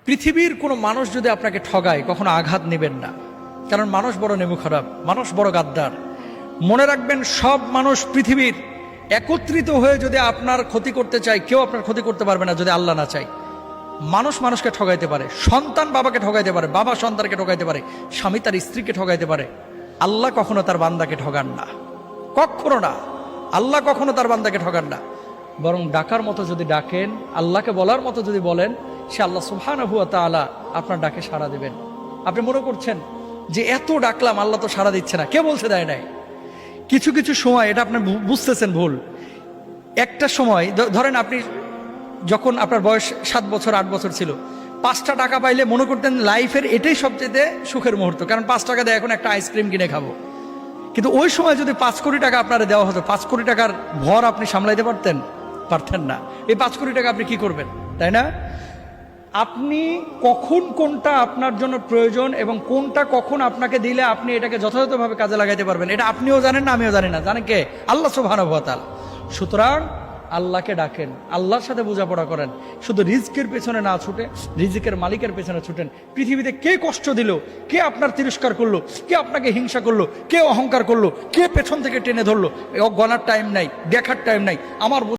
পৃথিবীর কোনো মানুষ যদি আপনাকে ঠগায় কখনো আঘাত নেবেন না, কারণ মানুষ বড় নেমু খারাপ, মানুষ বড় গাদ্দার। মনে রাখবেন, সব মানুষ পৃথিবীর একত্রিত হয়ে যদি আপনার ক্ষতি করতে চায়, কেউ আপনার ক্ষতি করতে পারবে না যদি আল্লাহ না চায়। মানুষ মানুষকে ঠগাইতে পারে, সন্তান বাবাকে ঠগাইতে পারে, বাবা সন্তানকে ঠগাইতে পারে, স্বামী তার স্ত্রীকে ঠগাইতে পারে। আল্লাহ কখনো তার বান্দাকে ঠগান না, কখনো না। আল্লাহ কখনো তার বান্দাকে ঠগান না। বরং ডাকার মতো যদি ডাকেন, আল্লাহকে বলার মতো যদি বলেন, সে আল্লাহ সুবহানাহু ওয়া তাআলা আপনার ডাকে সাড়া দেবেন। আপনি মনে করছেন যে এত ডাকলাম আল্লাহ তো সাড়া দিচ্ছে না, কে বলছে দেয় নাই? কিছু কিছু সময় এটা আপনি বুঝতেছেন ভুল। একটা সময় ধরেন, আপনি যখন আপনার বয়স 7 বছর 8 বছর ছিল, 5টা টাকা পাইলে মনে করতেন লাইফের এটাই সবচেয়ে সুখের মুহূর্ত, কারণ 5 টাকা দিয়ে এখন একটা আইসক্রিম কিনে খাবো। কিন্তু ওই সময় যদি 5 কোটি টাকা আপনারা দেওয়া হতো, 5 কোটি টাকার ভর আপনি সামলাইতে পারতেন না। এই 5 কোটি টাকা আপনি কি করবেন, তাই না? আপনি কখন কোনটা আপনার জন্য প্রয়োজন এবং কোনটা কখন আপনাকে দিলে আপনি এটাকে যথাযথভাবে কাজে লাগাইতে পারবেন, এটা আপনিও জানেন না, আমিও জানি না। জানেন কে? আল্লাহ সুবহানাহু ওয়া তাআলা। সুতরাং আল্লাহকে ডাকেন, আল্লাহর সাথে বোঝাপড়া করেন, শুধু রিজকের পেছনে না ছুটে রিজকের মালিকের পেছনে ছুটেন। পৃথিবীতে কে কষ্ট দিল, কে আপনার তিরস্কার করলো, কে আপনাকে হিংসা করলো, কে অহংকার করলো, কে পেছন থেকে টেনে ধরলো, গণার টাইম নাই, দেখার টাইম নাই। আমার